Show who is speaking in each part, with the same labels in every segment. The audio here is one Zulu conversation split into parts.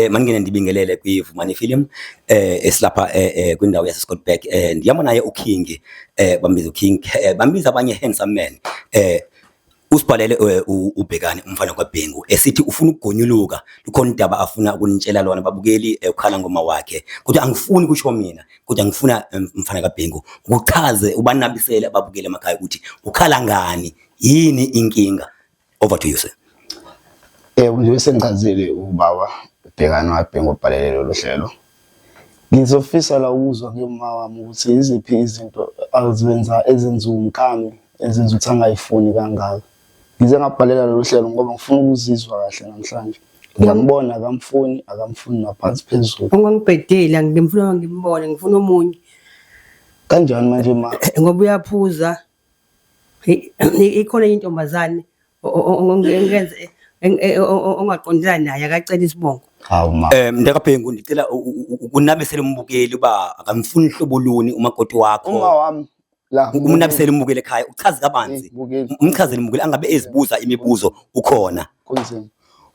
Speaker 1: Maningene ndibingelele kwiVumani Film esilapha kwindawo yaseScottburg. Ndiyama naye uKing, bambiza uKing, bambiza abanye handsome man. Usibhalele uBhekani umfana kwaBhengu esithi ufuna ukugonyuluka, lukhona indaba afuna ukunitshela lona babukeli ukhala ngoma wakhe. Kodwa angifuni ukusho mina, kodwa ngifuna umfana kwaBhengu ukuchaze ubanabisele ababukeli emakhaya ukuthi ukhala ngani, yini inkinga. Over to you sir.
Speaker 2: Nje sengichazile ubaba Bhekani waBhengu obhalele lo hlelo. Ngizofisa la ukuzwa ngema wami ukuthi iziphi izinto azenza ezenza umkami ezenza ukuthi angayifuni kangaka. Ngize ngabhalela lo hlelo ngoba ngifuna ukuzizwa kahle namhlanje. Ngiyambona akamfuni naphansi phezulu.
Speaker 3: Ungangibhedela ngimfuna ngimbone ngifuna omunye.
Speaker 2: Kanjani manje ma?
Speaker 3: Ngoba uyaphuza. Ikhona intombazane ongenze ongaqondana naye akacela isibongo.
Speaker 2: Hawu ma.
Speaker 1: MntakaBhengu ngicela ukunabisela umbukeli uba akamfuni hlobo luni umakoti wakho.
Speaker 2: Uma wami la
Speaker 1: umunabisela umbukeli ekhaya uchaze kabanzi. Umchazele umbukeli angabe ezibuza imibuzo ukhona.
Speaker 2: Kunzima.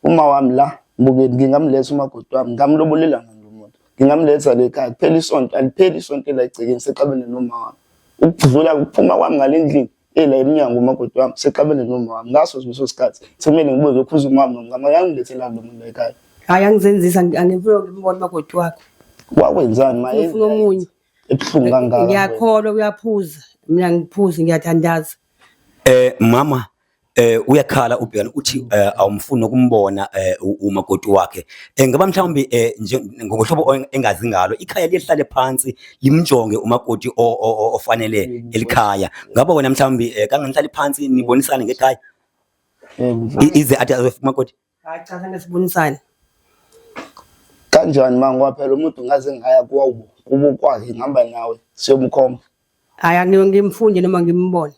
Speaker 2: Uma wami la mbukeli ngingamletha umakoti wami ngamlobolela nomuntu. Ngingamletha le ekhaya kuphela isonto alipheli isonto la egcekeni seqabene noma wami. Ukudlula ukuphuma kwami ngalendlini ela eminyango umakoti wami seqabene noma wami. Ngaso leso sikhathi sekumele ngibuye ukuphuza umama ngama yangilethela lo muntu ekhaya.
Speaker 3: Hayi angizenzisa angifuna ngimbone umakoti wakho.
Speaker 2: Wakwenzani ma
Speaker 3: ufuna omunye?
Speaker 2: Ebuhlungu kangaka.
Speaker 3: Ngiyakholwa uyaphuza. Mina ngiphuza ngiyathandaza.
Speaker 1: Mama uyakhala uBhekani uthi awumfuni ukumbona umakoti wakhe. Ngaba mhlawumbe ngokuhlobo engazi ngalo ikhaya lihlale phansi limjonge umakoti ofanele elikhaya. Ngaba wena mhlawumbe kanganihlali phansi nibonisane ngekhaya. Ize athi umakoti.
Speaker 3: Hayi cha ngesibonisane.
Speaker 2: Kanjani manje phela umuntu ngaze ngaya kuwo kubukwakhe ngihamba nawe siyomkhomba.
Speaker 3: Hayi ngimfunde noma ngimbone.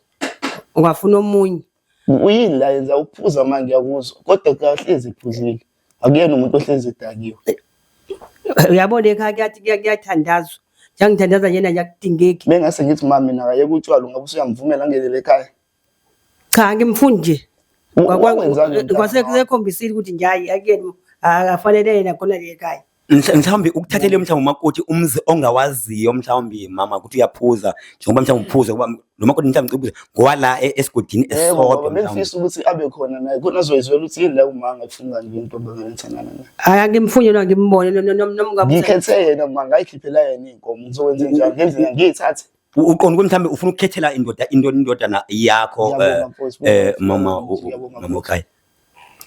Speaker 3: Ungafuna omunye.
Speaker 2: Uyini la yenza ukuphuza manje yakuzwa kodwa kahlezi iphuzile. Akuyena umuntu ohlezi edakiwe.
Speaker 3: Uyabona ekhaya kuyathandazwa. Njengithandaza yena yakudingeki.
Speaker 2: Bengase ngithi mama mina akaye kutshwala ngabe usuyamvumela ngelele ekhaya.
Speaker 3: Cha ngimfundi nje.
Speaker 2: Kwakwenzani?
Speaker 3: Kwasekhombisile ukuthi njayi akuyena akafanele yena khona le ekhaya.
Speaker 1: Mhlawumbe ukuthathele mhlawumbe umakoti umzi ongawaziyo mhlawumbe mama ukuthi uyaphuza njengoba mhlawumbe uphuza ngoba lo makoti mhlawumbe ucibuza ngoba la esigodini esodwa
Speaker 2: bengifisa ukuthi abe khona naye khona azoyizwela ukuthi yini la umanga efuna nje into abangayithandana naye.
Speaker 3: Hayi ngimfunyelwa ngimbone noma ngabe
Speaker 2: ngikhethe yena manga ngayikhiphela yena inkomo ngizokwenza njani ngendlela ngiyithathe.
Speaker 1: Uqonda ukuthi mhlawumbe ufuna ukukhethela indodana yakho mama ukhaya.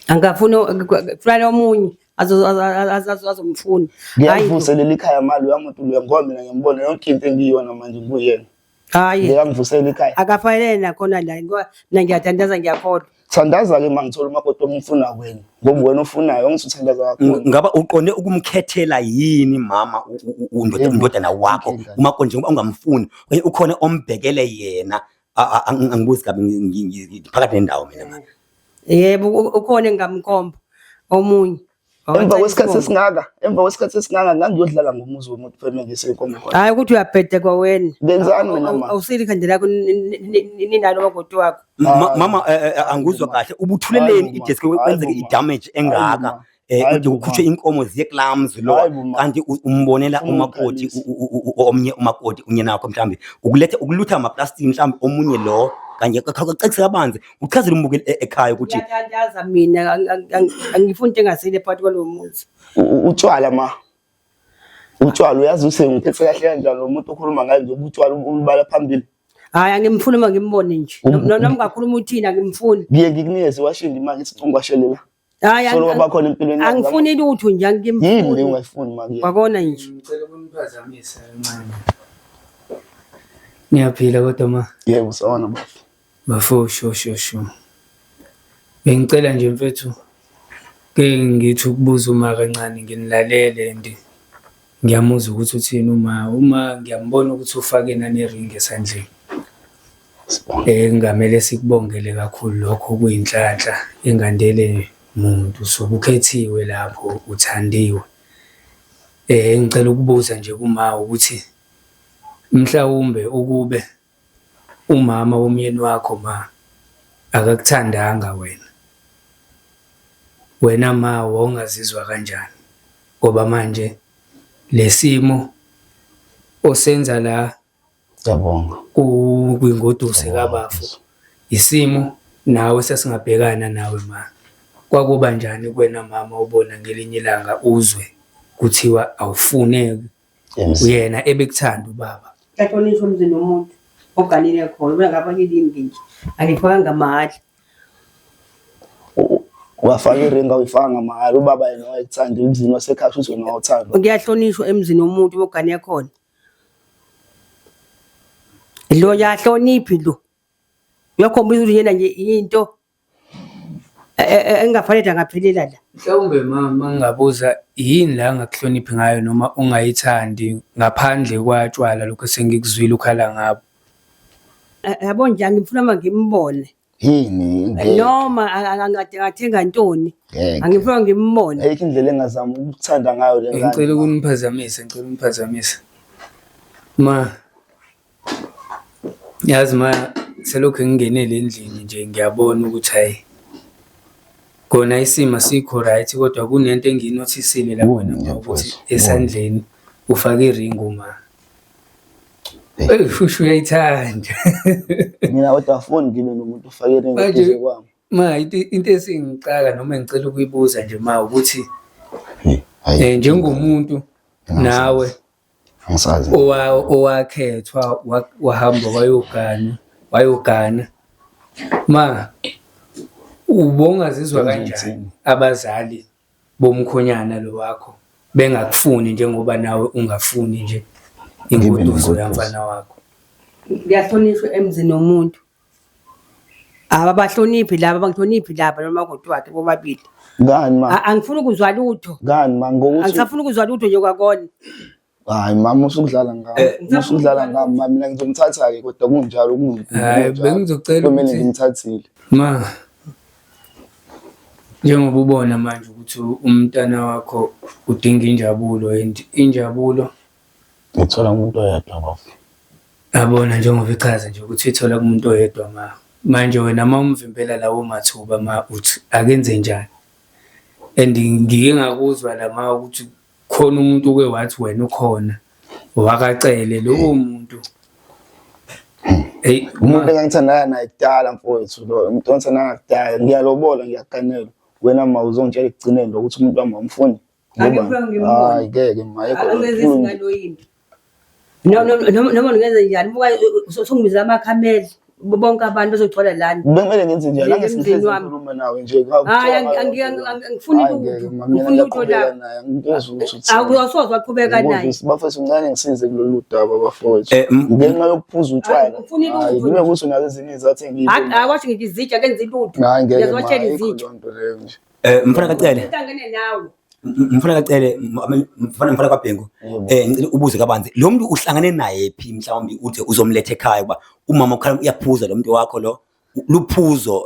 Speaker 3: Angafuna kufana omunye azomfuna.
Speaker 2: Ngiyavuselela ikhaya mali uyamuntu lo ngoba mina ngiyambona yonke into engiyona manje kuyena.
Speaker 3: Hayi
Speaker 2: ngiyamvuselela ikhaya.
Speaker 3: Akafanele nakhona la ngoba mina ngiyathandaza ngiyakholwa.
Speaker 2: Thandaza ke mangithola umakoti omfuna kwena ngoba wena ofunayo ngizothandaza kakhulu.
Speaker 1: Ngaba uqonde ukumkhethela yini mama indodana wakho umakoti njengoba ungamfuni ukhona ombhekele yena angibuzi kabi ngiphakathi nendawo mina manje.
Speaker 3: Yebo ukhona engamkhomba omunye.
Speaker 2: Emva kwesikhathi esingaka ngangiyodlala ngomuzi womuntu phela ngesenkomo khona.
Speaker 3: Hayi ukuthi uyabhedda kwa wena.
Speaker 2: Ngenzani mina mama?
Speaker 3: Awusili ikhandela lakho ninalo makoti wakho.
Speaker 1: Mama anguzwa kahle ubuthuleleni idesk kwenzeke idamage engaka ukuthi ukhutshwe inkomo ziye clumps lo kanti umbonela umakoti omnye umakoti unyana wakho mhlambi ukuletha ukulutha ama plastic mhlambi omunye lo kanje akaxexisa abanzi uchazela umbukeli ekhaya ukuthi
Speaker 3: ngiyathandaza mina angifuni into engasile phakathi kwalomuzi.
Speaker 2: Utshwala ma utshwala uyazi usengiphethe kahle kanjani lo muntu okhuluma ngaye nje utshwala ubala phambili.
Speaker 3: Hayi angimfuni uma ngimbone nje noma ngakhuluma uthina ngimfuni.
Speaker 2: Ngiye ngikunikeze washindi imali isicungwashelela.
Speaker 3: Hayi
Speaker 2: solo bakhona empilweni yakho.
Speaker 3: Angifuni lutho nje ngimfuni.
Speaker 2: Yini ungayifuni manje?
Speaker 3: Wakona nje.
Speaker 4: Ngicela ukuniphazamisa kancane. Niyaphila kodwa ma?
Speaker 2: Yebo sawona bafu.
Speaker 4: Bafo sho. Bengicela nje mfethu ke ngithi ukubuza uma kancane nginilalele ngiyamuzwa ukuthi uthini uma ngiyambona ukuthi ufake nani ring esandleni. Ngamele sikubongele kakhulu lokho kuyinhlanhla engandele muntu sobukhethiwe lapho uthandiwe. Ngicela ukubuza nje kuma ukuthi mhlawumbe ukube umama womyeni wakho ma akakuthandanga wena ma wongazizwa kanjani? ngoba manje lesimo osenza la
Speaker 2: Ngiyabonga.
Speaker 4: kwingoduso kaBafu isimo nawe sesingabhekana nawe ma. Kwakuba njani kuwena mama ubona ngelinye ilanga uzwe kuthiwa awufuneki uyena ebekuthanda ubaba?
Speaker 3: Yahlonishwa umzini womuntu oganile khona ubona ngapha yini nje alifakanga mahali.
Speaker 2: Wafaka iringa uyifaka ngamahhala ubaba yena wayekuthanda emzini wasekhaya futhi wena wawuthanda.
Speaker 3: Kuyahlonishwa emzini womuntu ogane khona. Lo yahloniphi lo. Uyakhombisa ukuthi yena nje into engafanele ngaphelela la.
Speaker 4: Mhlawumbe mama ngingabuza yini la ngakuhloniphi ngayo noma ungayithandi ngaphandle kwatshwala lokho sengikuzwile ukhala ngabo?
Speaker 3: Yabo nje ngifuna manje ngimbone.
Speaker 2: Yini
Speaker 3: Noma angathenga ntoni. Angifuna ngimbone.
Speaker 2: ayikho indlela engazama ukuthanda ngayo le ngane.
Speaker 4: Ngicela ukuniphazamisa. Ma yazi ma selokhu ngingenele endlini nje ngiyabona ukuthi hayi khona isimo sikho right kodwa kunento engiyinothisile la wena ukuthi esandleni ufake iringu ma. Futhi uyayithanda.
Speaker 2: Mina kodwa afuni ngibe nomuntu ufake iringa
Speaker 4: Manje
Speaker 2: kwami.
Speaker 4: ma into esingicaka noma ngicela ukuyibuza nje ma ukuthi njengomuntu nawe
Speaker 2: Angisazi.
Speaker 4: owakhethwa wahamba wayogana ma ubongazizwa kanjani abazali bomkhonyana lo wakho bengakufuni njengoba nawe ungafuni nje ingoduso yamfana wakho?
Speaker 3: Kuyahlonishwa emzini womuntu. Ababahloniphi laba bangihloniphi laba noma kodwa wakhe bobabili.
Speaker 2: Ngani ma?
Speaker 3: Angifuni ukuzwa lutho.
Speaker 2: Ngani ma ngokuthi
Speaker 3: Angisafuni ukuzwa lutho nje kwakona.
Speaker 2: hayi mama usukudlala ngami. Usukudlala ngami mama mina ngizomthatha ke kodwa kunjalo
Speaker 4: Hayi bengizocela
Speaker 2: kumele
Speaker 4: ukuthi
Speaker 2: ngimthathile.
Speaker 4: ma njengoba ubona manje ukuthi umntana wakho udinga injabulo and injabulo
Speaker 2: Ngithola umuntu oyedwa bafu.
Speaker 4: abona njengoba ichaza nje ukuthi ithola kumuntu oyedwa ma. Manje wena uma umvimbela lawo mathuba ma uthi akenze njani? And ngike ngakuzwa la ma ukuthi khona umuntu ke wathi wena ukhona wakacele lowo muntu. Hey
Speaker 2: Umuntu engangithandana naye kudala mfowethu lo umuntu ongithandana kudala ngiyalobola ngiyakanela wena ma uzongitshela ekugcineni ukuthi umuntu wami amfuni. Hayi ngeke ma
Speaker 3: Angeze ngaloyini. Noma ngenze njani buka songibiza amakhameli bonke abantu bazothola lana.
Speaker 2: Bengimele ngenze njani angesinhlezi ngikhuluma nawe nje
Speaker 3: Angifuni ukutho la. Awusoze waqhubeka naye.
Speaker 2: Bafethu ngane ngisize kulolu daba bafowethu. Ngenxa yokuphuza utshwala. Hayi kube ukuthi unazo ezinye izathu engiyini.
Speaker 3: Awasho ngithi izitsha kenze ilutho.
Speaker 2: Ngiyazotshela
Speaker 3: izitsha.
Speaker 1: Mfana kacele
Speaker 3: Utangene nawe.
Speaker 1: mfana kacele mfana kaBhengu ngicela ubuze kabanzi lo muntu uhlangane naye phi mhlawumbe uthi uzomletha ekhaya kuba umama ukhala uyaphuza lo muntu wakho lo luphuzo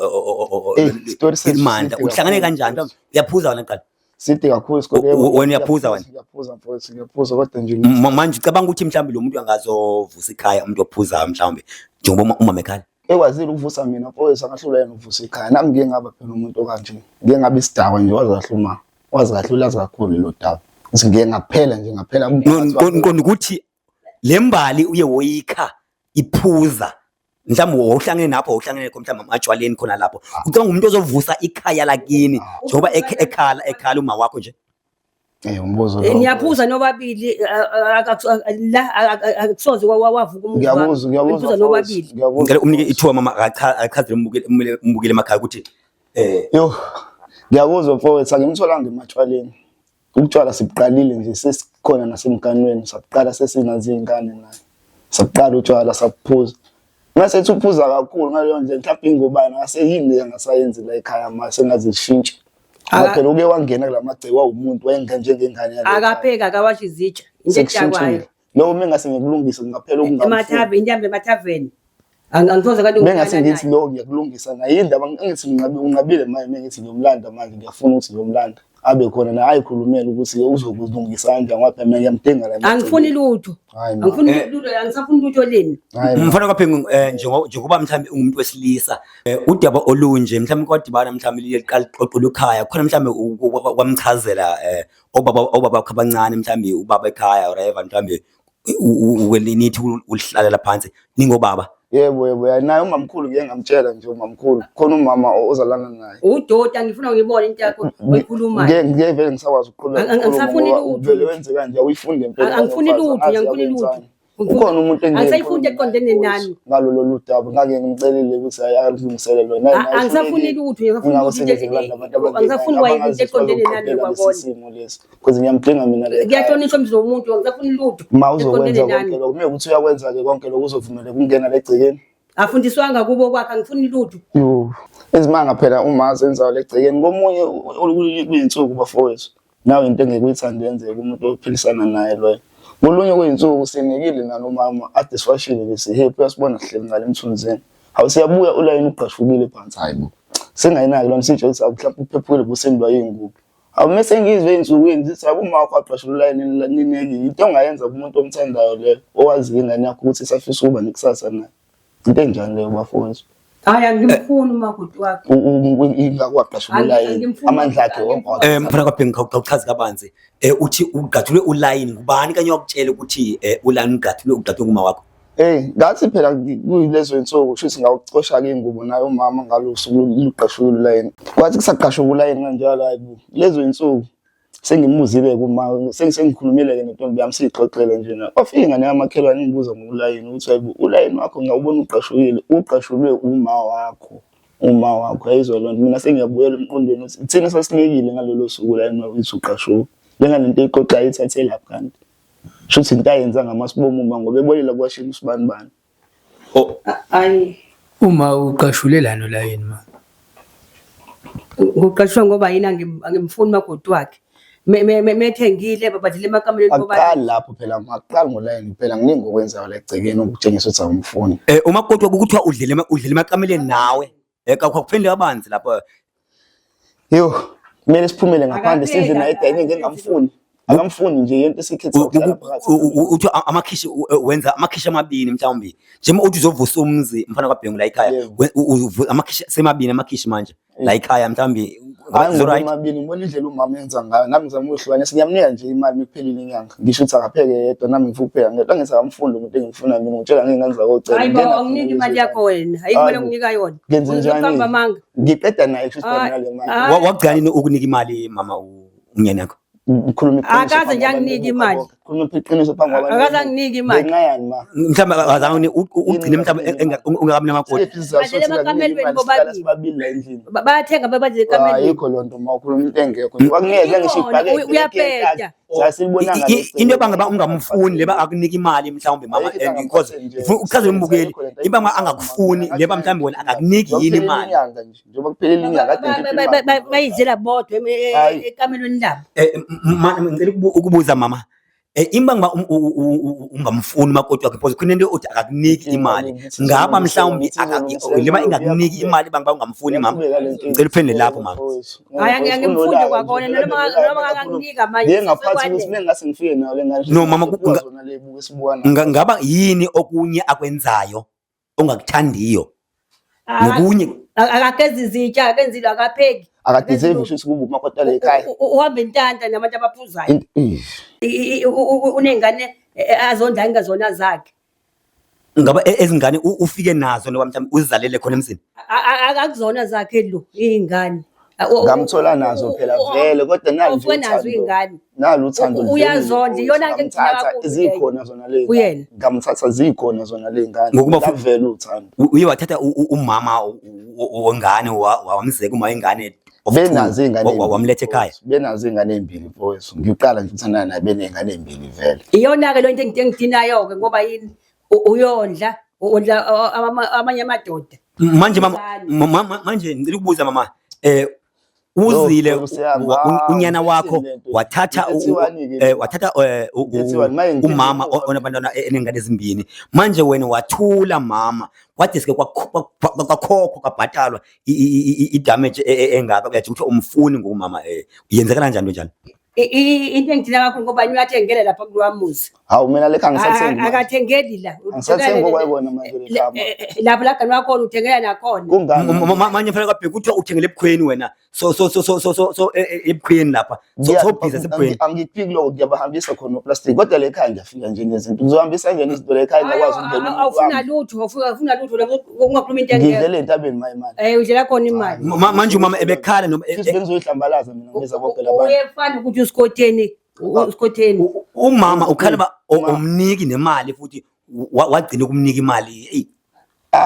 Speaker 1: imandla uhlangane kanjani mhlawumbe uyaphuza wena qala
Speaker 2: Sithi kakhulu isikole
Speaker 1: wena uyaphuza wena
Speaker 2: ngiyaphuza mfowethu ngiyaphuza kodwa nje
Speaker 1: manje ucabanga ukuthi mhlawumbe lo muntu angazovusa ekhaya umuntu ophuza mhlawumbe njengoba umama ekhaya
Speaker 2: ekwazile ukuvusa mina mfowethu angahlula yena ukuvusa ekhaya nami ngike ngaba phela umuntu okanje ngike ngabe isidakwa nje wazahluma wazi kahle ulazi kakhulu lo daba ukuthi ngike ngaphela nje ngaphela
Speaker 1: ngqondo ukuthi lembali uye woyikha iphuza mhlawumbe wohlangene napho wohlangene mhlawumbe amajwaleni khona lapho ucabanga umuntu ozovusa ikhaya lakini njengoba ekhala uma wakho nje
Speaker 2: umbuzo lo
Speaker 3: Niyaphuza nobabili la akusoze wavuka umuntu.
Speaker 2: Ngiyabuzwa
Speaker 3: nobabili.
Speaker 1: ngicela umnike ithuba mama achazele umbukele emakhaya ukuthi
Speaker 2: yo ngiyakuzwa mfowethu angimtholanga emajwaleni ukutshwala sibuqalile nje sesikhona nasemganweni sabuqala sesinazi ingane naye sabuqala utshwala saphuza ngasethi uphuza kakhulu ngaleyo ndlela mhlawumbe ingobani ngaseyini engasayenzi la ekhaya mase ngazishintsha phela uke wangena kulamagceke wawumuntu wayenga njengengane yakhe
Speaker 3: Akapheka akawasha izitsha into ekuyakwayo.
Speaker 2: lo mengase ngikulungisa ngaphela
Speaker 3: Emathabe inyambe emathaveni. Angisoze kanti
Speaker 2: bengase ngithi lo ngiyakulungisa naye indaba ngithi unqabile manje ngithi ngiyomlanda manje ngiyafuna ukuthi ngiyomlanda abe khona na ayikhulumela ukuthi uzokuzilungisa kanjani ngoba mina ngiyamdinga la.
Speaker 3: Angifuni lutho. Angifuni lutho, angisafuni lutho leni.
Speaker 1: Mfana kaPhengu njengoba mhlawumbe umuntu wesilisa udaba olunje mhlawumbe kwadibana mhlawumbe liqala iqoqo ekhaya khona mhlawumbe kwamchazela obaba abancane mhlawumbe ubaba ekhaya whatever mhlawumbe nithi ulihlalela phansi ningobaba.
Speaker 2: Yebo naye umamkhulu ngeke ngamtshela nje umamkhulu khona umama ozalana naye
Speaker 3: udota ngifuna ngibone into yakho oyikhulumayo.
Speaker 2: Ngeke vele ngisakwazi ukuqhubeka.
Speaker 3: Angisafuni lutho.
Speaker 2: Vele wenze kanje awuyifunde impela.
Speaker 3: Angifuni lutho, angifuni lutho.
Speaker 2: Ukhona umuntu
Speaker 3: angisayifundi eqondene nani
Speaker 2: ngalolo ludaba ngake ngimcelile ukuthi ayalungisele lona.
Speaker 3: Angisafuni lutho, angisafuni wayinto eqondene nani kwabona.
Speaker 2: Because ngiyamdinga mina.
Speaker 3: Ngiyahlonishwa umzi womuntu, angisafuni lutho.
Speaker 2: Ma uzokwenza konke lokho kumele ukuthi uyakwenza ke konke lokho uzovumela ukungena legcekeni.
Speaker 3: Afundiswanga kubo kwakhe angifuni lutho.
Speaker 2: Izimanga phela uma zenzayo legcekeni komunye kuyinsuku bafowethu. Nawe into engekuyithanda yenzeke umuntu ophilisana naye loyo. Molunye kuyinsuku sinekile nanomama ade siwashile bese happy uyasibona sihleli ngale emthunzini. Awusiyabuya ulayini uqashukile phansi hayibo. Sengayinaki lona sitsho ukuthi mhlawumbe uphephule busendwa yingubo. Awumese ngizwe insukwini zithi abuma wakho aqashula ulayini nineki into ongayenza kumuntu omthandayo le owazi ingane yakho ukuthi safisa ukuba nekusasa naye. Into enjani leyo bafowethu?
Speaker 3: Hayi angimfuni umakoti wakhe.
Speaker 2: Ingakwaqashula ulayini amandla akhe wonke.
Speaker 1: Mfana kaPhengu ngawuchaza kabanzi uthi ugathule ulayini ngubani kanye wakutshela ukuthi ulayini ugathule kuma wakho?
Speaker 2: Ngathi phela kuyilezo insuku futhi ngawucosha ke ingubo nayo umama ngalosuku luqashula ulayini. Kwathi kusaqashula ulayini kanjalo hayibo. Lezo insuku sengimuzile kuma sengikhulumile ke nentombi yami sixoxele nje na. Ofika ingane yamakhelwane ngibuza ngokulayini ukuthi hayibo ulayini wakho ngawubona uqashulile uqashulwe uma wakho. Uma wakho ayizolona mina sengiyabuyela emqondweni ukuthi thina sasinekile ngalolo suku la enwathi uqashwe lengalento iqoqa ithathe lapha kanti shuthi into ayenza ngamasibomu uma ngoba ebolile kwashila usibani bani.
Speaker 3: Ayi
Speaker 4: uma uqashulelana la yini ma
Speaker 3: uqashwa ngoba yini angimfuni makoti wakhe methengile babadile emakameleni
Speaker 2: ngoba aqala lapho phela ngaqala ngolayini phela nginingi okwenzayo la egcekeni ukutshengisa ukuthi awumfuni
Speaker 1: umakoti wakho kuthiwa udlile emakameleni nawe kwakuphinde abanzi lapho
Speaker 2: kumele siphumele ngaphandle senze naye dining ngingamfuni akamfuni nje into esikhetha ukudlala phakathi
Speaker 1: uthi amakhishi wenza amakhishi amabini mhlawumbe njengoba uthi uzovusa umzi mfana kaBhengu la ekhaya amakhishi semabini amakhishi manje la ekhaya mhlawumbe
Speaker 2: amabini ngibona indlela umama yenza ngayo nami ngizama ukuhlukanisa ngiyamnika nje imali miphelile inyanga ngisho ukuthi akapheke yedwa nami ngifupheka ngedwa ngisakamfundi umuntu engifuna mina ngitshela ngingane zakocela
Speaker 3: hayibo anginiki imali yakho wena hayikumele unginika yona
Speaker 2: ngenze njani ngiqeda naye kusho nale mali
Speaker 1: waqala ukunika imali mama umnyeni yakho
Speaker 2: ngikhuluma
Speaker 3: akaze nje anginike imali
Speaker 2: khuluma iqiniso phambi kwabantu
Speaker 3: akaze anginike imali
Speaker 2: ngenqayani ma
Speaker 1: mhlawumbe azange ugcine mhlawumbe ungakamina amakoti
Speaker 2: babili la endlini
Speaker 3: bayathenga babadle ekameni
Speaker 2: ayikho lonto ma ukhuluma into engekho wakungeza ngisho ibhake
Speaker 3: uyaphetha
Speaker 2: sasilibona ngale
Speaker 1: into bangaba ungamfuni leba akunika imali mhlawumbe mama because uchaze umbukeli ibanga angakufuni leba mhlawumbe wena akakuniki yini imali
Speaker 2: njengoba kuphelile inyanga kade
Speaker 3: bayizela bodwa ekamelweni labo
Speaker 1: ngicela ukubuza mama imbanga ungamfuni makoti wakhe because kunento uthi akakuniki imali ngaba mhlawumbe leba ingakuniki imali bangaba ungamfuni mama ngicela uphendule lapho mama
Speaker 3: hayi angimfundi kwakona noma akanginika manje
Speaker 2: ngaphathi ukuthi mengase ngifike nayo lengane
Speaker 1: no mama
Speaker 2: kuzona lebuke esibukana
Speaker 1: ngaba yini okunye akwenzayo ongakuthandiyo nokunye
Speaker 3: akagezi izitsha akenzile akapheki
Speaker 2: akadeserve ukuthi kube umakoti la ekhaya
Speaker 3: uhamba intanta nabantu abaphuzayo unengane azondla ingazona zakhe
Speaker 1: ngaba ezingane ufike nazo noma mhlawumbe uzalele khona emzini
Speaker 3: akuzona zakhe lo izingane
Speaker 2: ngamthola nazo phela vele kodwa nalo nje
Speaker 3: unazo izingane
Speaker 2: nalo uthando
Speaker 3: uyazondla iyona into engithina kakhulu
Speaker 2: zikhona zona le ngamthatha zikhona zona le ngane
Speaker 1: ngokuba
Speaker 2: vele uthando
Speaker 1: uye wathatha umama wengane wamzeka uma ingane
Speaker 2: benazo ingane
Speaker 1: wamlethe ekhaya
Speaker 2: benazo ingane ezimbili mfowethu ngiqala nje uthanda naye benengane ezimbili vele
Speaker 3: iyona ke lo into engidinayo ke ngoba yini uyondla amanye amadoda
Speaker 1: manje mama manje ngicela ukubuza mama uzile
Speaker 2: usiyahamba.
Speaker 1: unyana wakho wathatha umama onabantwana enengane ezimbini, manje wena wathula mama kwadeske kwakhokhwa kwabhatalwa i-damage engaka, uyathi ukuthi umfuni ngumama. Yenzekala njani njalo?
Speaker 3: Into engithina kakhulu ngoba niyathengela lapha kulwamuzi.
Speaker 2: Hawu mina lekha angisathengi.
Speaker 3: Akathengeli la.
Speaker 2: Angisathengi okwayibona manje lekhama.
Speaker 3: Lapha la gani wakho uthengela nakhona.
Speaker 2: Kungani?
Speaker 1: Manje fanele kabheka ukuthi uthengele ebukhweni wena. So ebukhweni lapha. So business ebukhweni.
Speaker 2: Angiphiki lokho ngiyabahambisa khona no-plastic kodwa lekhaya ngiyafika nje nezinto. Ngizohambisa nje izinto lekhaya ngakwazi ukungena.
Speaker 3: Awufuna lutho, ufuna lutho ungakhuluma into engeke.
Speaker 2: Ngidlela entabeni imali.
Speaker 3: Udlela khona imali.
Speaker 1: Manje umama ebekhala noma
Speaker 2: bengizoyihlambalaza mina ngiza bonke labantu.
Speaker 3: Uyefana ukuthi usikoteni.
Speaker 1: Umama ukhala umniki nemali futhi wagcina ukumnika imali.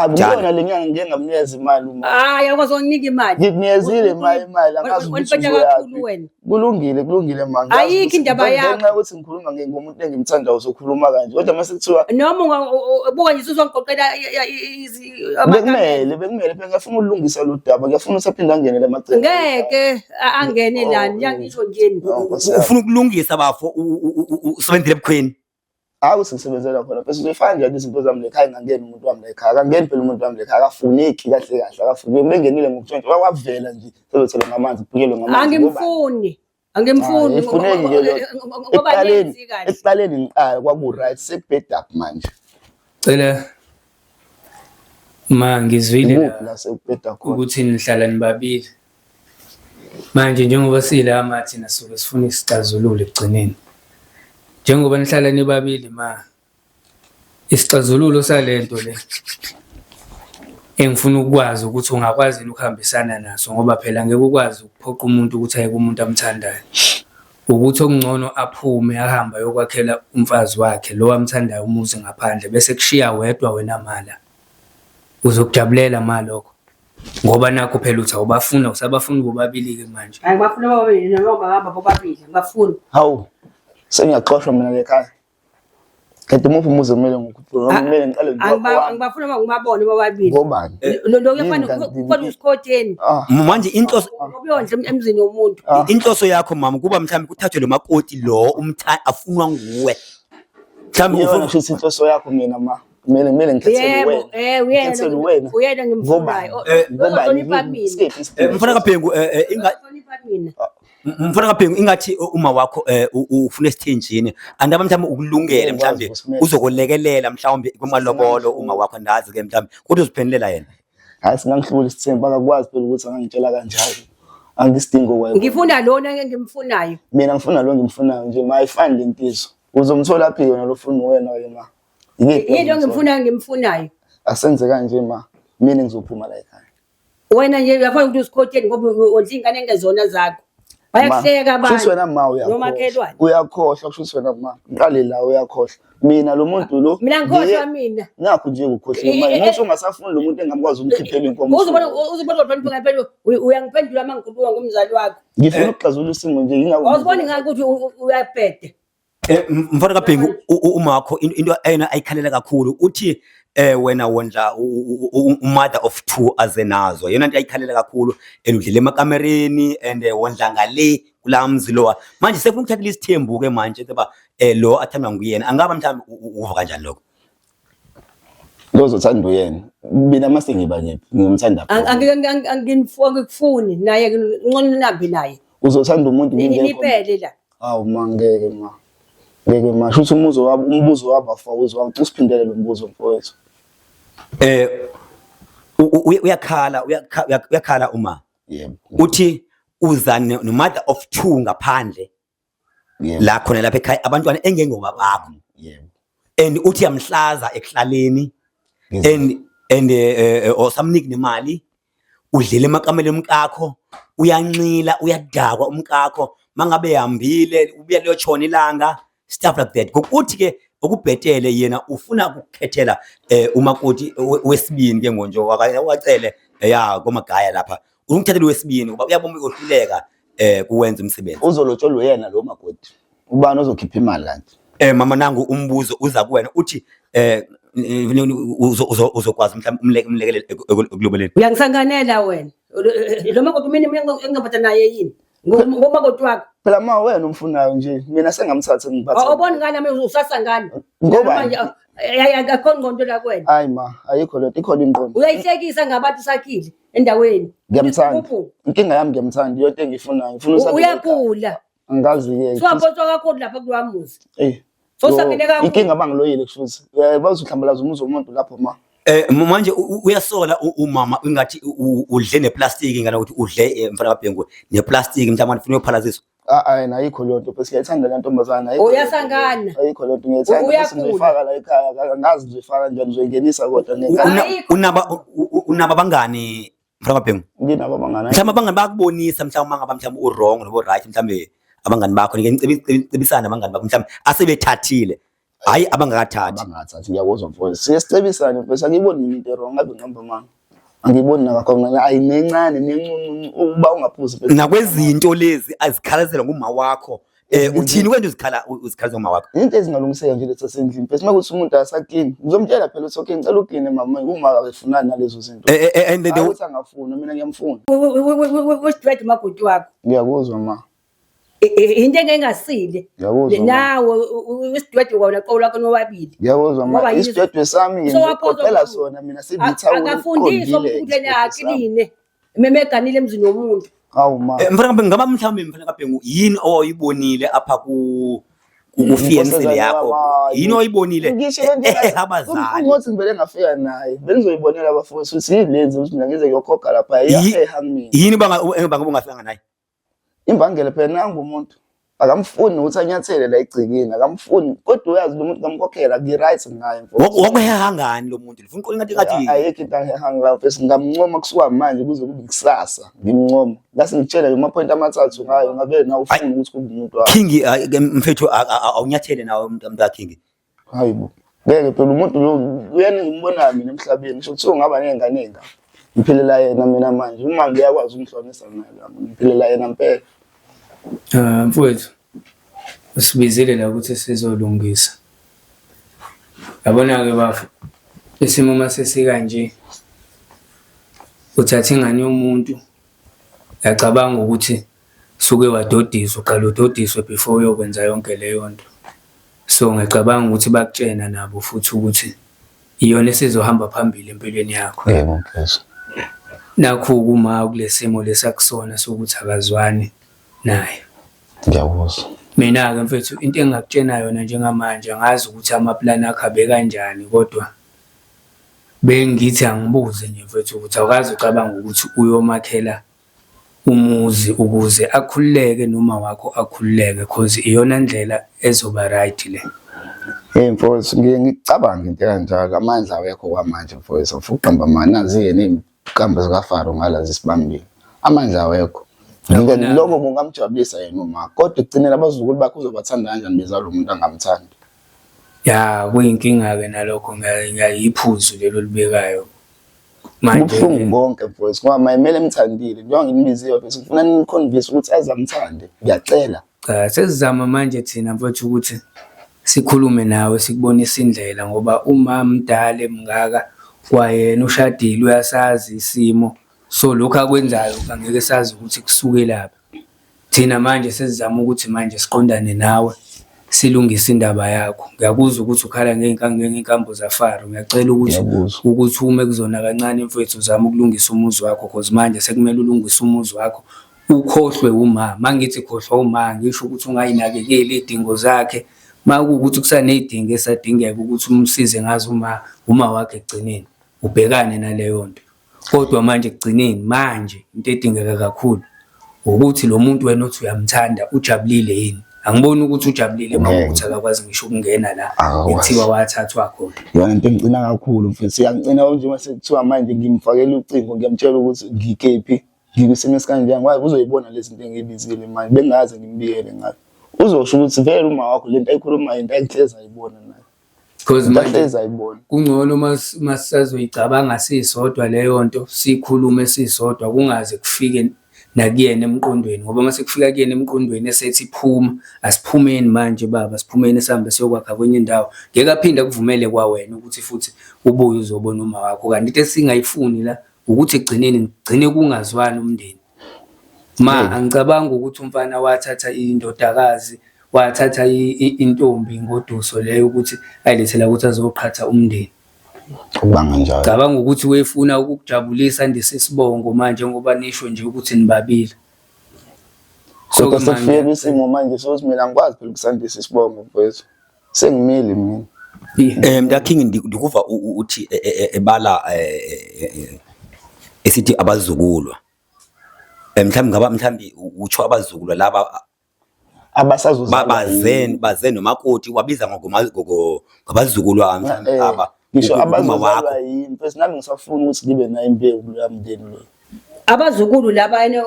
Speaker 2: Ngiyona lenyanga ngeke ngamnikeza imali uma.
Speaker 3: Yakwazi ukunika imali.
Speaker 2: Ngikunikezile imali angazi ukuthi
Speaker 3: kakhulu wena.
Speaker 2: Kulungile manje.
Speaker 3: Ayikho indaba yakho.
Speaker 2: Ngenxa ukuthi ngikhuluma ngomuntu engimthandayo uzokhuluma kanje. Kodwa mase kuthiwa
Speaker 3: noma ubuka nje uzongiqoqela
Speaker 2: bekumele phela ngiyafuna ulungisa lo daba, ngiyafuna usaphinde angene lemagceke.
Speaker 3: Ngeke angene lani ngisho njeni.
Speaker 1: Ufuna ukulungisa bafo usebenzele ebukhweni.
Speaker 2: Hawu sisebenzela khona bese uyifana nje izinto zami lekhaya ngangena umuntu wami lekhaya akangeni phela umuntu wami lekhaya akafuneki kahle akafuni bengenile ngokutshontsha wavela nje sebethele ngamanzi phukele ngamanzi
Speaker 3: angimfuni
Speaker 2: ngoba ekuqaleni ngiqala kwaku right sebed up manje
Speaker 4: cela ngizwile
Speaker 2: la sebed up
Speaker 4: ukuthi nihlala nibabili manje njengoba sila amathi nasuke sifuna isixazululo ekugcineni. Njengoba nihlala nibabili isixazululo salento le engifuna ukwazi ukuthi ungakwazi ukuhambisana naso ngoba phela ngeke ukwazi ukuphoqa umuntu ukuthi aye kumuntu amthandayo, ukuthi okungcono aphume ahamba yokwakhela umfazi wakhe lo amthandayo umuzi ngaphandle bese kushiya wedwa wena mala. Uzokujabulela malokho ngoba nakho phela uthi awubafuna usabafuna bobabili ke manje.
Speaker 3: Hayi bafuna bobabili noma bahamba bobabili ngibafuna.
Speaker 2: Hawu sengiyaxoshwa mina lekhaya. Kanti umuphi umuzi kumele ngikhuphule kumele ngiqale
Speaker 3: ngibafuna ngibabone bobabili.
Speaker 2: Ngobani?
Speaker 3: Lo kuyafana kodwa usikhotheni.
Speaker 1: Manje inhloso
Speaker 3: obuyonje emzini womuntu.
Speaker 1: Inhloso yakho mama kuba mhlambi kuthathwe lo makoti lo afunwa nguwe. Mhlambi
Speaker 2: ufuna ukuthi inhloso yakho mina kumele ngikhethele wena.
Speaker 3: Uyena ngimfunayo.
Speaker 1: Mfana kaBhengu mfana kaBhengu ingathi uma wakho ufuna esithenjini andaba mhlawumbe ukulungele mhlawumbe uzokulekelela mhlawumbe kumalobolo uma wakho ndazi ke mhlawumbe kodwa uziphendelela yena.
Speaker 2: Hayi singangihluli isithembu akakwazi phela ukuthi angangitshela kanjalo. Angisidingo kwayo.
Speaker 3: Ngifuna lona engimfunayo.
Speaker 2: Mina ngifuna lo ngimfunayo nje mayifani lentizo. Uzomthola phi yona lo funa wena yena.
Speaker 3: Yini ngimfunayo.
Speaker 2: Asenze kanje mina ngizophuma la ekhaya.
Speaker 3: Wena nje uyafuna ukuthi usikhotheni ngoba udla ingane engezona zakho. Bayakuhleka abantu.
Speaker 2: Kusho wena ma uyakhohlwa. Uyakhohlwa kusho wena ma. Ngiqale la uyakhohlwa. Mina lo muntu lo.
Speaker 3: Mina ngikhohlwa mina.
Speaker 2: Nakho nje ukukhohlwa manje. Ngisho ungasafuni lo muntu engamkwazi ukukhiphela inkomo.
Speaker 3: Uzobona phela uyangiphendula mangikhuluma ngomzali wakho.
Speaker 2: Ngifuna ukuxazulula isimo nje ngingakho.
Speaker 3: Awuziboni ngathi uyaphethe.
Speaker 1: Mfana kaBhengu umakho into ayena ayikhalela kakhulu uthi wena wondla mother of two azenazo yena into ayikhalela kakhulu eludlile emakamereni and wondla ngale kulamzi lowa manje sefuna ukuthatha isithembu ke manje ngoba lo athandwa nguyena angaba mhlawumbe uva kanjani lokho
Speaker 2: lozothanda uyena mina mase ngiba nyephi ngimthanda
Speaker 3: angikufuni naye ngcono nambi naye
Speaker 2: uzothanda umuntu
Speaker 3: ngiphele la
Speaker 2: awu mangeke ngeke masho ukuthi umbuzo wabafa usiphindele lo mbuzo mfowethu
Speaker 1: uyakhala uma
Speaker 2: yebo
Speaker 1: uthi uza no mother of two ngaphandle la khona lapha ekhaya abantwana engengoma bakho
Speaker 2: yebo
Speaker 1: and uthi yamhlaza ekuhlaleni and osamniki nemali udlile emaqamele umkakho uyanxila uyadakwa umkakho mangabe ehambile ubuya leyotshona ilanga stuff like that ukuthi ke okubhetele yena ufuna ukukhethela umakoti wesibini ke ngonje wacele komagaya lapha ungithathele wesibini ngoba uyabona uyohluleka kuwenza umsebenzi
Speaker 2: uzolotsholwa yena lo makoti ubani ozokhipha imali kanti
Speaker 1: mama nangu umbuzo uza kuwena uthi uzokwazi mhlawumbe umlekelele ekulobeleni
Speaker 3: uyangisanganela wena lo makoti mina engingaphatha naye yini ngomakoti wakho
Speaker 2: Phela ma wena umfunayo nje mina sengamthatha ngiphatha.
Speaker 3: awuboni ngani manje usasa ngani
Speaker 2: Ngoba
Speaker 3: manje akakhona ngqondo la kwena
Speaker 2: hayi ma ayikho lento ikhona ingqondo.
Speaker 3: uyayihlekisa ngabantu sakhile endaweni
Speaker 2: Ngiyamthanda. Inkinga yami ngiyamthanda yonke engiyifunayo. Ngifuna usabile.
Speaker 3: uyakula
Speaker 2: Angazi ke.
Speaker 3: siwaphoswa kakhulu lapha kulowamuzi
Speaker 2: Eh.
Speaker 3: So sangene kakhulu.
Speaker 2: Inkinga bangiloyile kushuthi. Bazohlambalaza umuzi womuntu lapho ma.
Speaker 1: Manje uyasola umama ingathi udle neplastic ngana ukuthi udle mfana kaBhengu neplastic mhlawumbe ufuna ukuphalaziswa.
Speaker 2: Hayi ayikho lento bese ngiyayithanda le ntombazana.
Speaker 3: Uyasangana.
Speaker 2: Ayikho lento ngiyayithanda bese ngizoyifaka la ekhaya angazi ngizoyifaka njani ngizoyingenisa kodwa nengane.
Speaker 1: Unaba bangani mfana kaBhengu?
Speaker 2: Nginabo bangana.
Speaker 1: Mhlawumbe abangani bakubonisa mhlawumbe mangaba mhlawumbe u-wrong nobo right mhlawumbe abangani bakho ngicebisana abangani bakho mhlawumbe asebethathile hayi abangakathathi.
Speaker 2: Abangathathi ngiyakuzwa mfowethu. Siyasicebisana mfowethu angiyiboni into wrong ngabe ngihamba manga. Angiyiboni nakakhona ayinencane nencuncuncu uba ungaphuzi bese.
Speaker 1: Nakwezinto lezi azikhalazela nguma wakho uthini kwenza uzikhalazela nguma wakho?
Speaker 2: Into ezingalungiseka nje letha sendlini bese makuthi umuntu asakini ngizomtshela phela ukuthi okay ngicela ukine mama uma akafunani nalezo zinto.
Speaker 1: And
Speaker 2: Awuthi angafuna mina ngiyamfuna.
Speaker 3: Westraight makoti wakho
Speaker 2: Ngiyakuzwa ma.
Speaker 3: into engasile
Speaker 2: Ngiyakuzwa.
Speaker 3: nawe westraight wona qola lakho nowabili
Speaker 2: Ngiyakuzwa ma isidwedwe sami ngiqoqela sona mina sibithawula.
Speaker 3: akafundiswa ukuthi akline memeganile emzini womuntu.
Speaker 2: Hawu ma.
Speaker 1: Mfana kaBhengu ngaba mhlawumbe mfana kaBhengu yini oyibonile apha ku fiancé yakho yini oyibonile abazali
Speaker 2: Ngothi ngibele ngafika naye bengizoyibonela abafowethu ukuthi yilenze ukuthi mina ngize ngiyokhokha lapha ehangini.
Speaker 1: yini bangafanga naye
Speaker 2: Imbangela phela nangu umuntu akamfuni ukuthi anyathele la egcikini akamfuni kodwa uyazi lo muntu ngamkhokhela ngi-right ngaye mfowethu.
Speaker 1: Wakuheha ngani lo muntu ufuna uqola ngathi
Speaker 2: ayikho into angihanga bese ngamncoma kusuka manje kuze kube kusasa ngimncoma ngase ngitshela nje ama-point amathathu ngayo ngabe na ufuna ukuthi kube umuntu wakho.
Speaker 1: King mfethu awunyathele nawe umuntu King.
Speaker 2: Hayibo ngeke phela umuntu lo uyena ngimbona mina emhlabeni ngisho kuthiwa ngaba nengane engaka ngiphilela yena mina manje uma ngiyakwazi umhlonisa naye la ngiphilela yena mpela.
Speaker 4: Mfowethu usibizile la ukuthi sizolungisa. Yabona ke bafu isimo masesika-nje uthatha ingane yomuntu yacabanga ukuthi suke wadodiswa uqala udodiswe before uyokwenza yonke leyo nto. So ngicabanga ukuthi bakutshena nabo futhi ukuthi iyona esizohamba phambili empilweni yakho.
Speaker 2: Yebo mfethu.
Speaker 4: Nakho kuma kulesimo lesakusona sokuthi akazwani naye.
Speaker 2: Ngiyakuzwa.
Speaker 4: Mina-ke mfethu into engingakutshena yona njengamanje angazi ukuthi amaplani akho abe kanjani kodwa bengithi angibuze nje mfethu ukuthi awukazi ucabanga ukuthi uyomakhela umuzi ukuze akhululeke noma wakho akhululeke because iyona ndlela ezoba right le.
Speaker 2: Mfowethu ngicabanga into kanjalo amandla awekho kwamanje mfowethu ufuna uqamba manazi yena iziqambo zikaFaro ngalazi sibambile amandla awekho. Lokho kungamjabulisa yena uma kodwa egcinela abazukulu bakhe uzobathanda kanjani bezalo umuntu angamthandi.
Speaker 4: Ya kuyinkinga-ke nalokho ngiyayiphuzu lelo libekayo manje.
Speaker 2: Kubuhlungu bonke mfowethu ngoba mayimele emthandile njengoba ngimbiziwe bese ngifuna niconvince ukuthi azamthande ngiyacela.
Speaker 4: Cha sesizama manje thina mfowethu ukuthi sikhulume nawe sikubonisa indlela ngoba uma mdala emngaka kwayena ushadile uyasazi isimo so lokho akwenzayo angeke sazi ukuthi kusuke lapha. Thina manje sesizama ukuthi manje siqondane nawe silungise indaba yakho. Ngiyakuzwa ukuthi ukhala ngeenkambo zaFaro ngiyacela ukuthi ume kuzona kancane mfowethu uzama ukulungisa umuzi wakho because manje sekumele ulungise umuzi wakho ukhohlwe uma mangithi khohlwa uma ngisho ukuthi ungayinakekeli idingo zakhe makuwukuthi kusanezidingo esadingeka ukuthi umsize ngazo uma wakhe egcineni ubhekane naleyo nto. Kodwa manje egcineni manje into edingeka kakhulu ukuthi lo muntu wena uthi uyamthanda ujabulile yini. Angiboni ukuthi ujabulile mawukuthi akakwazi ngisho ukungena la ekuthiwa wathathwa khona.
Speaker 2: Yona into engicina kakhulu mfethu siyangicina nje mase kuthiwa manje ngimfakela ucingo ngiyamtshela ukuthi ngikephi ngikusimo esikanjani ngoba uzoyibona lezi zinto engibizile manje bengaze ngimbiyele ngayo. Uzosho ukuthi vele uma wakho lento ayikhuluma into ayihleza ayibona naye.
Speaker 4: Because
Speaker 2: manje ayibona.
Speaker 4: Kungcono masisazoyicabanga sisodwa leyo nto sikhulume sisodwa kungaze kufike nakuyena emqondweni ngoba mase kufika kuyena emqondweni esethi phuma asiphumeni manje baba siphumeni sihambe siyokwakha kwenye indawo ngeke aphinde kuvumele kwa wena ukuthi futhi ubuye uzobona uma wakho kanti into esingayifuni la ukuthi gcine kungazwani umndeni. Angicabangi ukuthi umfana wathatha indodakazi, wathatha intombi ngoduso leyo ukuthi ayilethela ukuthi azoqhatha umndeni.
Speaker 2: Kubanga njalo.
Speaker 4: Cabanga ukuthi wefuna ukukujabulisa andise isibongo manje ngoba nisho nje ukuthi nibabili.
Speaker 2: So sekufike kwisimo manje sokuthi mina ngikwazi phela ukusandisa isibongo mfowethu. Sengimile mina.
Speaker 1: Mntaking ndikuva uthi ebala esithi abazukulwa. Mhlawumbe utsho abazukulwa laba
Speaker 2: abasazozalwa
Speaker 1: baze nomakoti wabiza ngabazukulwa mhlawumbe aba.
Speaker 2: Ngisho abazozalwa yini mfethu nami ngisafuna ukuthi ngibe nayo imbewu kulo mndeni lo.
Speaker 3: Abazukulu labanye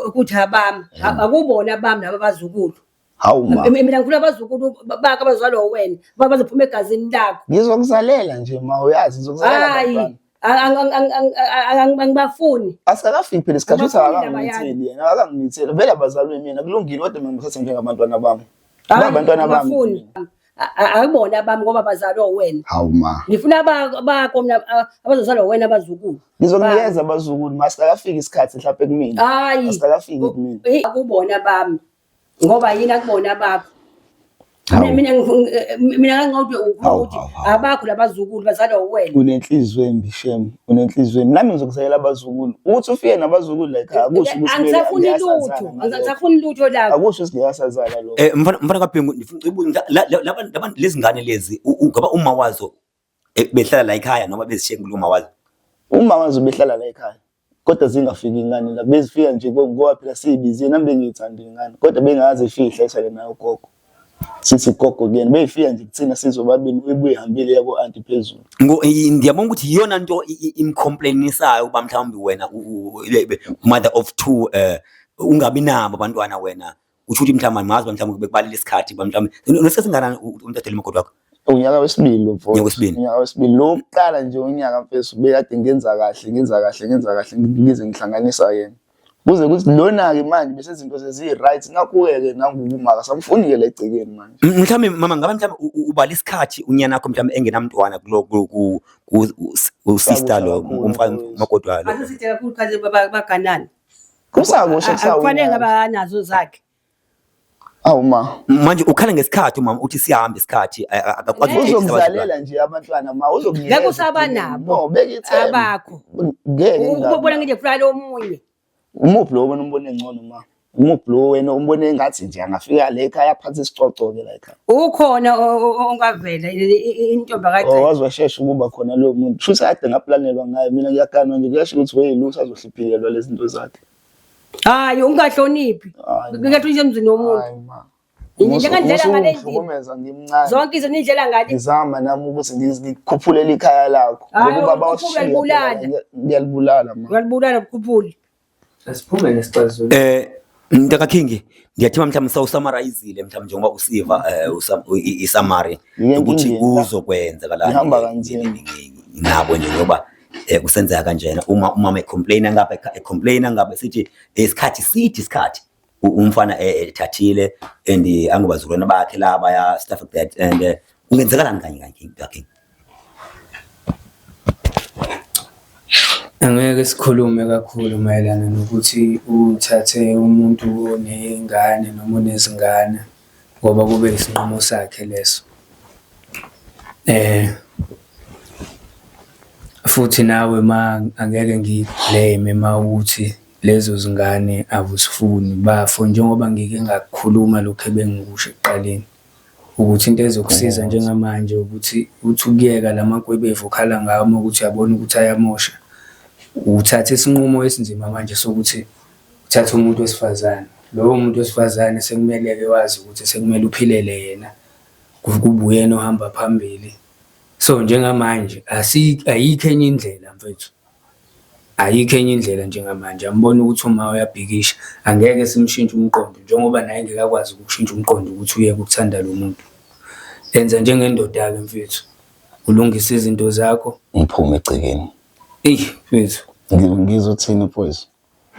Speaker 3: ukuthi abami akubona abami laba abazukulu.
Speaker 2: Hawu ma.
Speaker 3: Mina ngifuna abazukulu baka abazalwa wena bazophuma egazini lakho.
Speaker 2: Ngizokuzalela nje ma uyazi ngizokuzalela abantwana.
Speaker 3: Angibafuni.
Speaker 2: Asikafiki phela isikhathi ukuthi akangitheli yena akangitheli vele abazalwe mina kulungile kodwa mina ngithatha njengabantwana bami. Abantwana bami.
Speaker 3: Akubona abami ngoba bazalwa wena.
Speaker 2: Hawu ma.
Speaker 3: Ngifuna bako mina abazozalwa wena abazukulu.
Speaker 2: Ngizokunikeza abazukulu masikafiki isikhathi mhlawumbe kumina. Asikafiki kumina.
Speaker 3: Akubona abami ngoba yini akubona bakho. Mina ngawuthi abakho labazukulu bazalwa wena.
Speaker 2: Unenhliziyo embi shem, unenhliziyo embi. Nami ngizokusayela abazukulu. Uthi ufike nabazukulu la ekhaya akusho ukuthi
Speaker 3: angisafuni lutho lakho.
Speaker 2: Akusho ukuthi ngiyasazala lo.
Speaker 1: Mfana kaBhengu ngifuna ukubuza laba lezi ngane lezi ngaba uma wazo behlala la ekhaya noma bezishiye kuluma wazo.
Speaker 2: Uma wazo behlala la ekhaya. Kodwa zingafiki ingane la bezifika nje ngoba phela sibizi nami bengithanda ingane kodwa bengaze ifihla esale nayo gogo. Sithi gogo kuyena beyifika nje kuthina sizobabili ebuye ihambile yabo auntie phezulu.
Speaker 1: Ngiyabona ukuthi iyona nto imcomplainisayo uba mhlawumbe wena mother of two ungabi nabo abantwana wena usho ukuthi mhlawumbe mazi mhlawumbe bekubalile isikhathi mhlawumbe nosesingana umntadeli umakoti wakho.
Speaker 2: Unyaka wesibili lo mfowethu.
Speaker 1: Unyaka
Speaker 2: wesibili lo kuqala nje unyaka mfethu bekade ngenza kahle ngize ngihlanganisa yena. Kuze kuthi lona ke manje bese izinto sezi-right ngakho-ke nangubumaka samfuni ke la egcekeni manje.
Speaker 1: Mhlawumbe mama ngaba mhlawumbe ubala isikhathi unyana wakho mhlawumbe engenamntwana ku sister lo umfana umakoti walo.
Speaker 3: Asisithi kakhulu kaze baganana.
Speaker 2: Kusakusho
Speaker 3: akufanele ngaba nazo zakhe.
Speaker 2: Awu ma.
Speaker 1: Manje ukhala ngesikhathi mama uthi siyahamba isikhathi akakwazi
Speaker 2: ukuzalela nje abantwana ma uzokunikeza.
Speaker 3: Ngeke usaba nabo.
Speaker 2: No bekithemba.
Speaker 3: Abakho.
Speaker 2: Ngeke.
Speaker 3: Ubona nje kufana omunye.
Speaker 2: Umuphi lo wena umbone ngcono ma? Umuphi lo wena umbone engathi nje angafika la ekhaya phansi isicoco ke la ekhaya.
Speaker 3: Ukhona ongavela intombi akade.
Speaker 2: Wazwashesha ukuba khona lo muntu. Futhi ade ngaplanelwa ngayo mina ngiyaganwa nje kuyasho ukuthi weyilusa azohliphekela lezi zinto zakhe.
Speaker 3: Hayi ungahloniphi. Ngikathu nje emzini womuntu.
Speaker 2: Hayi ma.
Speaker 3: Njengandlela ngale
Speaker 2: ngihlukumeza ngimncane.
Speaker 3: zonke izinto indlela ngale.
Speaker 2: Ngizama nami ukuthi ngikhuphulele ikhaya lakho. Ngoba bawushiya. Ngiyalibulala ma.
Speaker 3: Ngiyalibulala ukukhuphula.
Speaker 4: Asiphume nesicazelo.
Speaker 1: MntakaKing ndiyathima mhlawumbe sawusummarizile mhlawumbe njengoba usiva isummary ukuthi uzokwenza la nabo nje ngoba kusenzeka kanjena uma ecomplaina ngapha sithi isikhathi umfana ethathile and angibazulwana bakhe la baya stuff like that and ungenzekalani kanye King.
Speaker 4: Angeke sikhulume kakhulu mayelana nokuthi uthathe umuntu onengane noma onezingane ngoba kube isinqumo sakhe leso. Futhi nawe angeke ngiblame mawuthi lezo zingane abusifuni bafo njengoba ngike ngakukhuluma lokho ebengikusho ekuqaleni ukuthi into ezokusiza njengamanje ukuthi ukuyeka lamagwebevu khala ngawo ukuthi uyabona ukuthi ayamosha. Uthatha isinqumo esinzima manje sokuthi uthatha umuntu wesifazane. Lowo muntu wesifazane sekumele wazi ukuthi sekumele uphilele yena. Kube uyena ohamba phambili. So njengamanje ayikho enye indlela mfethu. Ayikho enye indlela njengamanje. Ambona ukuthi uma uyabhikisha angeke simshintshe umqondo njengoba naye ngekakwazi ukushintsha umqondo ukuthi uyeke ukuthanda lo muntu. Enza njengendoda ke mfethu. Ulungisa izinto zakho
Speaker 2: ngiphume egcekeni.
Speaker 4: Mfethu
Speaker 2: ngizothini boys?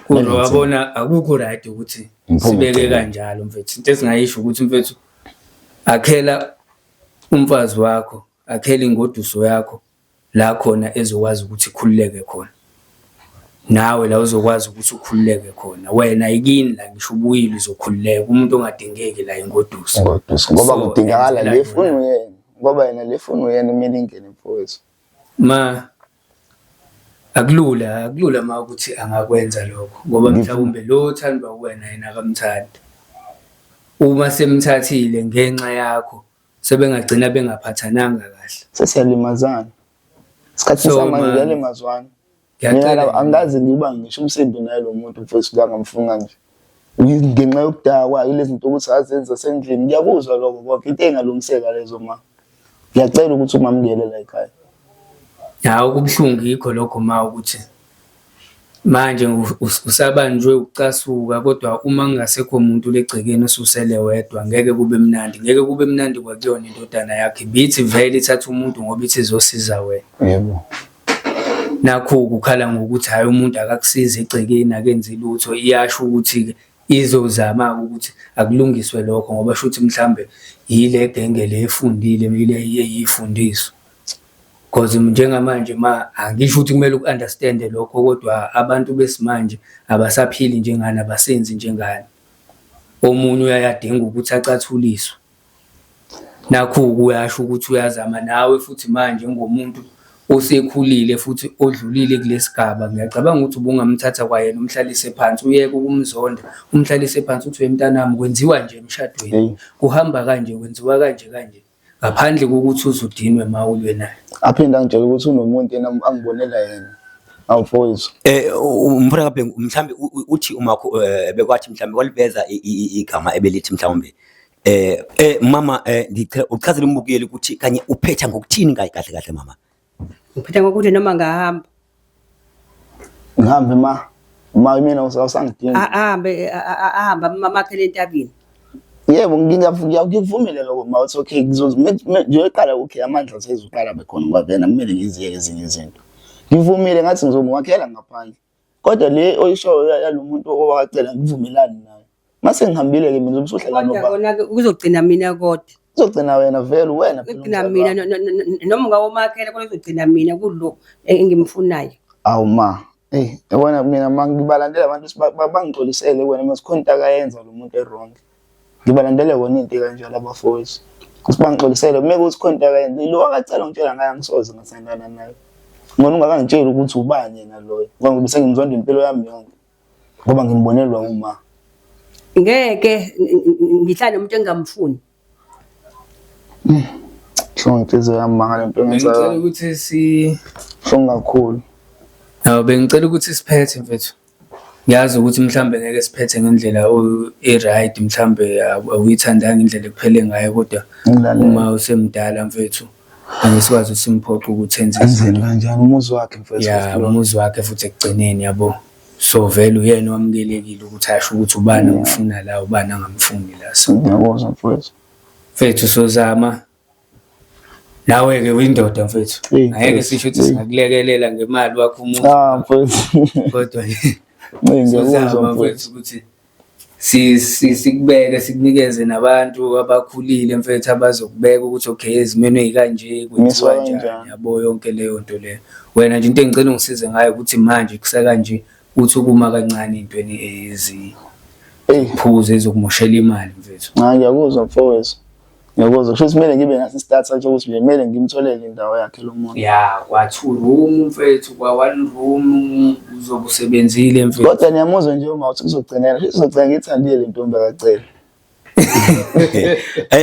Speaker 4: Wabona akukho right ukuthi sibeke kanjalo mfethu. Into esingayisho ukuthi mfethu akhela umfazi wakho, akhela ingoduso yakho la khona ezokwazi ukuthi ikhululeke khona. nawe la uzokwazi ukuthi ukhululeke khona. Wena ikini la ngisho ubuyile uzokhululeka, umuntu ongadingeki la ingoduso.
Speaker 2: Ngoba kudingakala le funi uyena, ngoba yena le funi uyena kumele ingene mfowethu.
Speaker 4: Akulula ma ukuthi angakwenza lokho, ngoba mhlawumbe lo othandwa uwena yena akamthandi. Uma semthathile ngenxa yakho sebengagcina bengaphathananga kahle,
Speaker 2: sesiyalimazana isikhathi samanje yalimazwana. Mina angazi ngiba ngisho umsindo naye lo muntu mfowethu la ngamfunga nje ngenxa yokudakwa ilezi zinto ukuthi azenza sendlini. Ngiyakuzwa lokho konke into engalungiseka lezo ma. Ngiyacela ukuthi umamukele la ekhaya.
Speaker 4: Hawu kubuhlungu yikho lokho ma ukuthi manje usabanjwe ucasuka, kodwa uma kungasekho umuntu legcekeni osusele wedwa ngeke kube mnandi. Ngeke kube mnandi kwakuyona indodana yakhe bithi vele ithatha umuntu ngoba ithi izosiza wena.
Speaker 2: Yebo.
Speaker 4: Nakho ukukhala ngokuthi hayi umuntu akakusiza egcekeni akenzi lutho, iyasho ukuthi izozama ukuthi akulungiswe lokho ngoba shuthi mhlambe yile genge le efundile ile yeyifundiswa. Because njengamanje ma angisho ukuthi kumele ukunderstand lokho, kodwa abantu besimanje abasaphili njengani, abasenzi njengani. Omunye uyayadinga ukuthi acathuliswe. Nakho kuyasho ukuthi uyazama nawe futhi manje ngomuntu osekhulile futhi odlulile kulesigaba. Ngiyacabanga ukuthi ubungamthatha kwayena umhlalise phansi uyeke ukumzonda, umhlalise phansi uthi wemntanami kwenziwa nje emshadweni, kuhamba kanje, kwenziwa kanje ngaphandle kokuthi uzudinwe mawulwe naye.
Speaker 2: Aphinda ngitshela ukuthi unomuntu yena angibonela yena. Awufowethu.
Speaker 1: Umfana kaBhengu mhlambe uthi umakho bekwathi mhlambe waliveza igama ebelithi mhlawumbe mama ngicela uchazele umbukeli ukuthi kanye uphetha ngokuthini kahle mama.
Speaker 3: Uphetha ngokuthi noma ngahamba.
Speaker 2: Ngihambe ma mina usangidinga.
Speaker 3: Ahamba mama khele entabini.
Speaker 2: Yebo ngiyakuvumela lokho ma uthi okay ngizoqala okay amandla sezoqala bekhona ngoba vena kumele ngiziyeke ezinye izinto. Ngivumile ngathi ngizomwakhela ngaphandle. Kodwa le oyishoyo yalomuntu owacela ngivumelani naye. Mase ngihambile ke mina ubusuhlela noba.
Speaker 3: Kodwa kona kuzogcina mina kodwa.
Speaker 2: Uzogcina wena vele wena
Speaker 3: phela. Uzogcina mina noma ngawomakhela kodwa uzogcina mina kulo engimfunayo.
Speaker 2: Awu ma yabona mina mangibalandela abantu bangixolisele wena masikhonta akayenza lo muntu errong. Ngibalandele wona into kanjalo abafowethu. Kusibangixolisele kumele ukuthi khonta akayenza lo akacela ngitshela ngaye ngisoze ngasandana naye. Ngona ungakangitshela ukuthi ubani yena loyo ngoba bese ngimzonda impilo yami yonke ngoba ngimbonelwa uma.
Speaker 3: Ngeke ngihlale umuntu engamfuni.
Speaker 2: Shonke inhliziyo yami mangale into engenzayo.
Speaker 4: Ngicela ukuthi
Speaker 2: shonke kakhulu.
Speaker 4: Hawu bengicela ukuthi siphethe mfethu. Ngiyazi ukuthi mhlambe ngeke siphethe ngendlela right, mhlambe awuyithandanga indlela ekuphele ngayo, kodwa uma usemdala mfethu angisikwazi usimphoqa ukuthi
Speaker 2: enzeni kanjani umuzi wakhe mfethu.
Speaker 4: Ya umuzi wakhe futhi ekugcineni yabo. So vele uyena wamukelekile ukuthi asho ukuthi ubani ngifuna la ubani angamfuni la. So
Speaker 2: ngiyabonga mfethu.
Speaker 4: Mfethu sozama nawe ke uyindoda mfethu. Ngeke sisho ukuthi singakulekelela ngemali wakho umuntu.
Speaker 2: Mfethu.
Speaker 4: Kodwa
Speaker 2: ngiyabonga
Speaker 4: mfethu ukuthi sikubeke sikunikeze nabantu abakhulile mfethu abazokubeka ukuthi okay ezimene ezikanje kwenziwa kanjani yabo yonke leyo nto leyo. Wena nje into engicela ungisize ngayo ukuthi manje kusakanje uthi ukuma kancane intweni phuze ezokumoshela imali mfethu.
Speaker 2: Ngiyakuzwa mfowethu. Ngiyakuzwa kusho kumele ngibe naso istarter nje ukuthi kumele ngimtholele indawo yakhe lo muntu.
Speaker 4: Ya kwa-2 room mfethu kwa-1 room uzobe usebenzile mfethu.
Speaker 2: Kodwa niyamuzwa nje uma uthi kuzogcinela sizogcina ngithandile le ntombi akacela.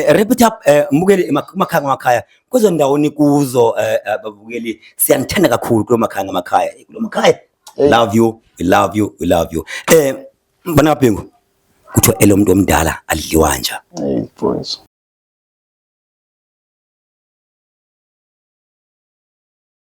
Speaker 1: Repeat up mbukeli emakhaya kuzo ndawoni kuzo ababukeli siyanithanda kakhulu kulo makhaya kulo makhaya. Love you, we love you, we love you. Mbona kaBhengu kuthiwa lo muntu omdala adliwa nje.
Speaker 2: Boys.